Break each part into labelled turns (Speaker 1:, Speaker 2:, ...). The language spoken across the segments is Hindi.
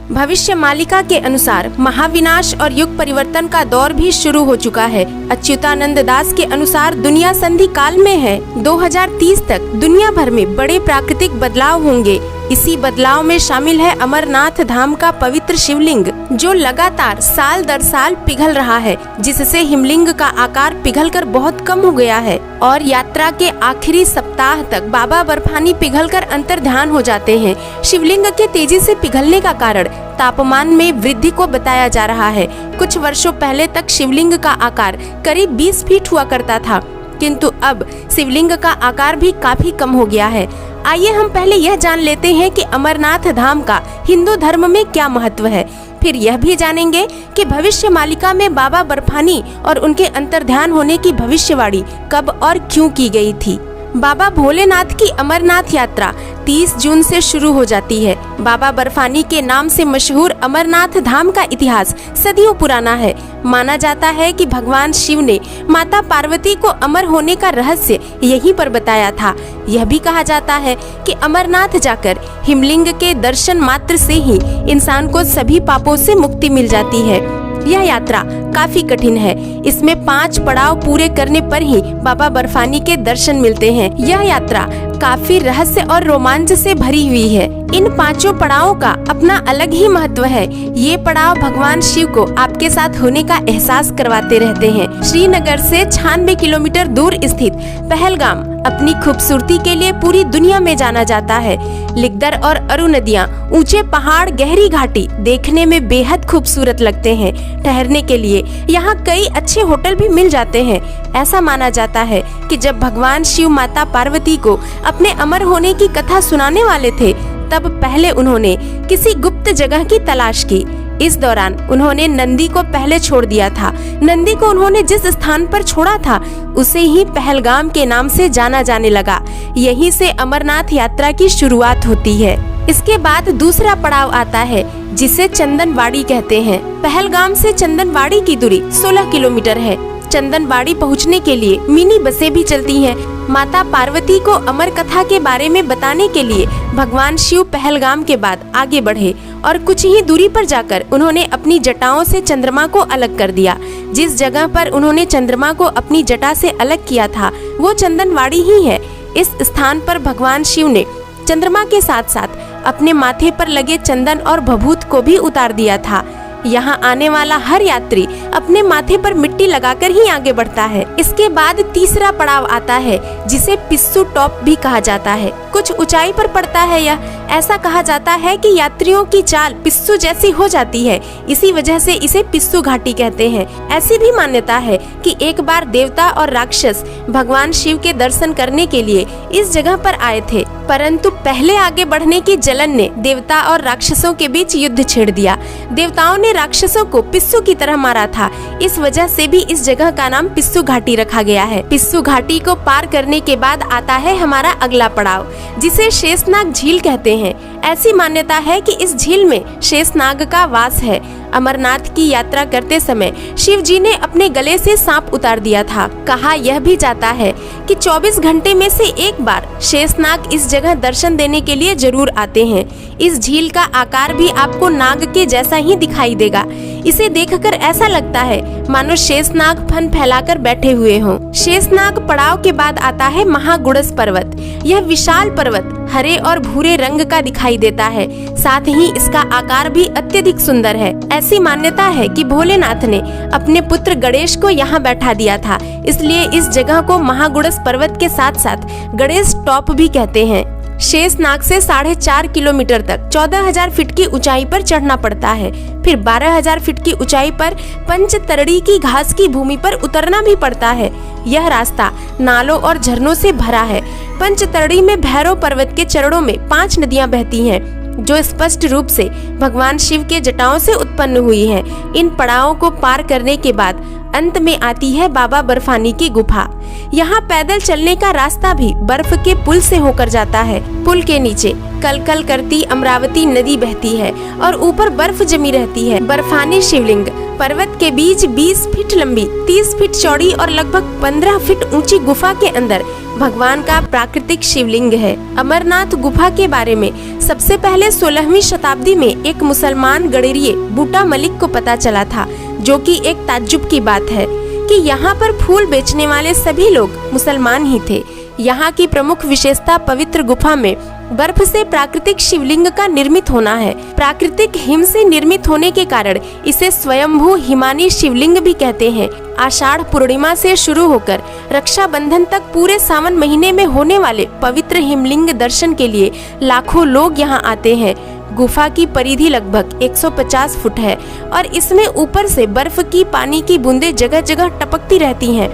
Speaker 1: भविष्य मालिका के अनुसार महाविनाश और युग परिवर्तन का दौर भी शुरू हो चुका है। अच्युतानंद दास के अनुसार दुनिया संधि काल में है। 2030 तक दुनिया भर में बड़े प्राकृतिक बदलाव होंगे। इसी बदलाव में शामिल है अमरनाथ धाम का पवित्र शिवलिंग, जो लगातार साल दर साल पिघल रहा है, जिससे हिमलिंग का आकार पिघलकर बहुत कम हो गया है और यात्रा के आखिरी सप्ताह तक बाबा बर्फानी पिघलकर अंतर्ध्यान हो जाते हैं। शिवलिंग के तेजी से पिघलने का कारण तापमान में वृद्धि को बताया जा रहा है। कुछ वर्षों पहले तक शिवलिंग का आकार करीब 20 फीट हुआ करता था, किंतु अब शिवलिंग का आकार भी काफी कम हो गया है। आइए हम पहले यह जान लेते हैं कि अमरनाथ धाम का हिंदू धर्म में क्या महत्व है। फिर यह भी जानेंगे कि भविष्य मालिका में बाबा बर्फानी और उनके अंतर्ध्यान होने की भविष्यवाणी कब और क्यों की गई थी। बाबा भोलेनाथ की अमरनाथ यात्रा 30 जून से शुरू हो जाती है। बाबा बर्फानी के नाम से मशहूर अमरनाथ धाम का इतिहास सदियों पुराना है। माना जाता है कि भगवान शिव ने माता पार्वती को अमर होने का रहस्य यहीं पर बताया था। यह भी कहा जाता है कि अमरनाथ जाकर हिमलिंग के दर्शन मात्र से ही इंसान को सभी पापों से मुक्ति मिल जाती है। यह यात्रा काफी कठिन है। इसमें 5 पड़ाव पूरे करने पर ही बाबा बर्फानी के दर्शन मिलते हैं। यह यात्रा काफी रहस्य और रोमांच से भरी हुई है। इन 5 पड़ावों का अपना अलग ही महत्व है। ये पड़ाव भगवान शिव को आपके साथ होने का एहसास करवाते रहते हैं। श्रीनगर से 96 किलोमीटर दूर स्थित पहलगाम अपनी खूबसूरती के लिए पूरी दुनिया में जाना जाता है। लिगदर और अरु नदियाँ, ऊंचे पहाड़, गहरी घाटी देखने में बेहद खूबसूरत लगते हैं। ठहरने के लिए यहाँ कई अच्छे होटल भी मिल जाते हैं। ऐसा माना जाता है कि जब भगवान शिव माता पार्वती को अपने अमर होने की कथा सुनाने वाले थे, तब पहले उन्होंने किसी गुप्त जगह की तलाश की। इस दौरान उन्होंने नंदी को पहले छोड़ दिया था। नंदी को उन्होंने जिस स्थान पर छोड़ा था उसे ही पहलगाम के नाम से जाना जाने लगा। यहीं से अमरनाथ यात्रा की शुरुआत होती है। इसके बाद दूसरा पड़ाव आता है, जिसे चंदनवाड़ी कहते हैं। पहलगाम से चंदनवाड़ी की दूरी 16 किलोमीटर है। चंदनवाड़ी पहुंचने के लिए मिनी बसें भी चलती हैं। माता पार्वती को अमर कथा के बारे में बताने के लिए भगवान शिव पहलगाम के बाद आगे बढ़े और कुछ ही दूरी पर जाकर उन्होंने अपनी जटाओं से चंद्रमा को अलग कर दिया। जिस जगह पर उन्होंने चंद्रमा को अपनी जटा से अलग किया था वो चंदनवाड़ी ही है। इस स्थान पर भगवान शिव ने चंद्रमा के साथ साथ अपने माथे पर लगे चंदन और भभूत को भी उतार दिया था। यहाँ आने वाला हर यात्री अपने माथे पर मिट्टी लगाकर ही आगे बढ़ता है। इसके बाद तीसरा पड़ाव आता है, जिसे पिस्सू टॉप भी कहा जाता है। कुछ ऊंचाई पर पड़ता है यह। ऐसा कहा जाता है कि यात्रियों की चाल पिस्सू जैसी हो जाती है, इसी वजह से इसे पिस्सू घाटी कहते हैं। ऐसी भी मान्यता है कि एक बार देवता और राक्षस भगवान शिव के दर्शन करने के लिए इस जगह पर आए थे, परंतु पहले आगे बढ़ने की जलन ने देवता और राक्षसों के बीच युद्ध छेड़ दिया। देवताओं ने राक्षसों को पिस्सू की तरह मारा था। इस वजह से भी इस जगह का नाम पिस्सू घाटी रखा गया है। पिस्सू घाटी को पार करने के बाद आता है हमारा अगला पड़ाव, जिसे शेषनाग झील कहते हैं। ऐसी मान्यता है कि इस झील में शेषनाग का वास है। अमरनाथ की यात्रा करते समय शिव जी ने अपने गले से सांप उतार दिया था। कहा यह भी जाता है कि 24 घंटे में से एक बार शेषनाग इस जगह दर्शन देने के लिए जरूर आते हैं। इस झील का आकार भी आपको नाग के जैसा ही दिखाई देगा। इसे देखकर ऐसा लगता है मानो शेषनाग फन फैलाकर बैठे हुए हों। शेषनाग पड़ाव के बाद आता है महागुड़स पर्वत। यह विशाल पर्वत हरे और भूरे रंग का दिखाई देता है, साथ ही इसका आकार भी अत्यधिक सुंदर है। ऐसी मान्यता है कि भोलेनाथ ने अपने पुत्र गणेश को यहाँ बैठा दिया था, इसलिए इस जगह को महागुड़स पर्वत के साथ साथ गणेश टॉप भी कहते हैं। शेषनाग से 4.5 किलोमीटर तक 14,000 फीट की ऊंचाई पर चढ़ना पड़ता है। फिर 12,000 फीट की ऊंचाई पर पंचतरड़ी की घास की भूमि पर उतरना भी पड़ता है। यह रास्ता नालों और झरनों से भरा है। पंचतरड़ी में भैरव पर्वत के चरणों में 5 नदियां बहती हैं, जो स्पष्ट रूप से भगवान शिव के जटाओं से उत्पन्न हुई हैं। इन पड़ावों को पार करने के बाद अंत में आती है बाबा बर्फानी की गुफा। यहाँ पैदल चलने का रास्ता भी बर्फ के पुल से होकर जाता है। पुल के नीचे कलकल करती अमरावती नदी बहती है और ऊपर बर्फ जमी रहती है। बर्फानी शिवलिंग पर्वत के बीच 20 फीट लंबी, 30 फीट चौड़ी और लगभग 15 फीट ऊंची गुफा के अंदर भगवान का प्राकृतिक शिवलिंग है। अमरनाथ गुफा के बारे में सबसे पहले 16वीं शताब्दी में एक मुसलमान गडेरिये बूटा मलिक को पता चला था, जो कि एक ताज्जुब की बात है कि यहाँ पर फूल बेचने वाले सभी लोग मुसलमान ही थे। यहाँ की प्रमुख विशेषता पवित्र गुफा में बर्फ से प्राकृतिक शिवलिंग का निर्मित होना है। प्राकृतिक हिम से निर्मित होने के कारण इसे स्वयंभू हिमानी शिवलिंग भी कहते हैं। आषाढ़ पूर्णिमा से शुरू होकर रक्षाबंधन तक पूरे सावन महीने में होने वाले पवित्र हिमलिंग दर्शन के लिए लाखों लोग यहाँ आते हैं। गुफा की परिधि लगभग 150 फुट है और इसमें ऊपर से बर्फ की पानी की बूंदें जगह जगह टपकती रहती हैं।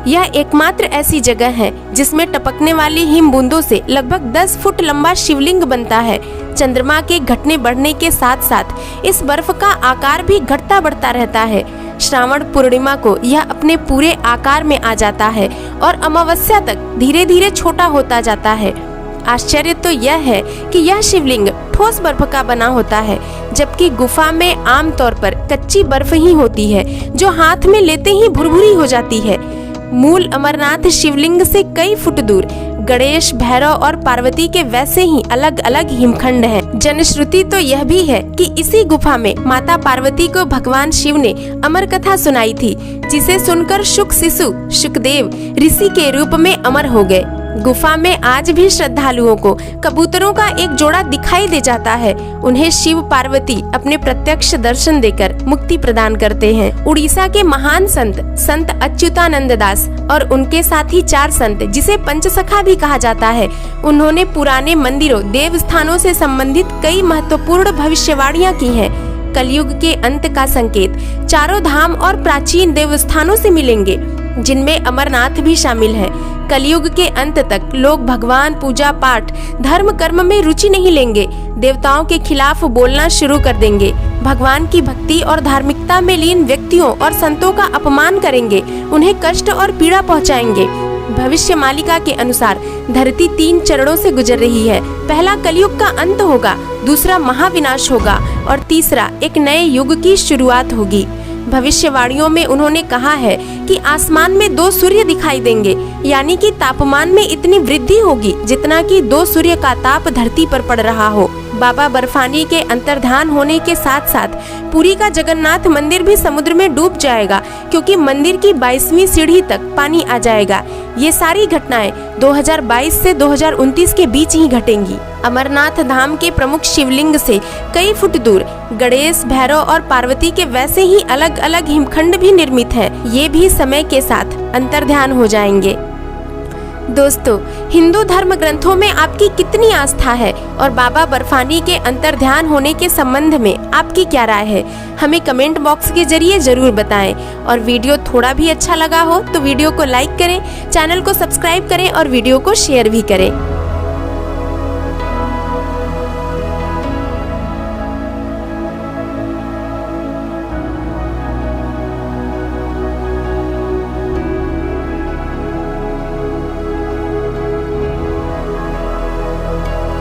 Speaker 1: यह एकमात्र ऐसी जगह है जिसमें टपकने वाली हिम बूंदों से लगभग 10 फुट लंबा शिवलिंग बनता है। चंद्रमा के घटने बढ़ने के साथ साथ इस बर्फ का आकार भी घटता बढ़ता रहता है। श्रावण पूर्णिमा को यह अपने पूरे आकार में आ जाता है और अमावस्या तक धीरे धीरे छोटा होता जाता है। आश्चर्य तो यह है कि यह शिवलिंग ठोस बर्फ का बना होता है, जबकि गुफा में आमतौर पर कच्ची बर्फ ही होती है जो हाथ में लेते ही भुरभुरी हो जाती है। मूल अमरनाथ शिवलिंग से कई फुट दूर गणेश, भैरव और पार्वती के वैसे ही अलग अलग हिमखंड हैं। जनश्रुति तो यह भी है कि इसी गुफा में माता पार्वती को भगवान शिव ने अमर कथा सुनाई थी, जिसे सुनकर शुक शिशु शुकदेव ऋषि के रूप में अमर हो गए। गुफा में आज भी श्रद्धालुओं को कबूतरों का एक जोड़ा दिखाई दे जाता है। उन्हें शिव पार्वती अपने प्रत्यक्ष दर्शन देकर मुक्ति प्रदान करते हैं। उड़ीसा के महान संत अच्युतानंद दास और उनके साथी 4 संत, जिसे पंचसखा भी कहा जाता है, उन्होंने पुराने मंदिरों, देव स्थानों से संबंधित कई महत्वपूर्ण भविष्यवाणियां की हैं। कलयुग के अंत का संकेत चारों धाम और प्राचीन देवस्थानों से मिलेंगे, जिनमें अमरनाथ भी शामिल है। कलयुग के अंत तक लोग भगवान, पूजा पाठ, धर्म कर्म में रुचि नहीं लेंगे, देवताओं के खिलाफ बोलना शुरू कर देंगे, भगवान की भक्ति और धार्मिकता में लीन व्यक्तियों और संतों का अपमान करेंगे, उन्हें कष्ट और पीड़ा पहुंचाएंगे। भविष्य मालिका के अनुसार धरती 3 चरणों से गुजर रही है। पहला कलयुग का अंत होगा, दूसरा महाविनाश होगा और तीसरा एक नए युग की शुरुआत होगी। भविष्यवाणियों में उन्होंने कहा है कि आसमान में 2 सूर्य दिखाई देंगे, यानी कि तापमान में इतनी वृद्धि होगी जितना कि 2 सूर्य का ताप धरती पर पड़ रहा हो। बाबा बर्फानी के अंतर्धान होने के साथ साथ पुरी का जगन्नाथ मंदिर भी समुद्र में डूब जाएगा, क्योंकि मंदिर की 22वीं सीढ़ी तक पानी आ जाएगा। ये सारी घटनाएं 2022 से 2029 के बीच ही घटेंगी। अमरनाथ धाम के प्रमुख शिवलिंग से कई फुट दूर गणेश, भैरव और पार्वती के वैसे ही अलग अलग हिमखंड भी निर्मित हैं। ये भी समय के साथ अंतर्ध्यान हो जाएंगे। दोस्तों, हिंदू धर्म ग्रंथों में आपकी कितनी आस्था है और बाबा बर्फानी के अंतर्ध्यान होने के संबंध में आपकी क्या राय है, हमें कमेंट बॉक्स के जरिए जरूर बताएं। और वीडियो थोड़ा भी अच्छा लगा हो तो वीडियो को लाइक करें, चैनल को सब्सक्राइब करें और वीडियो को शेयर भी करें।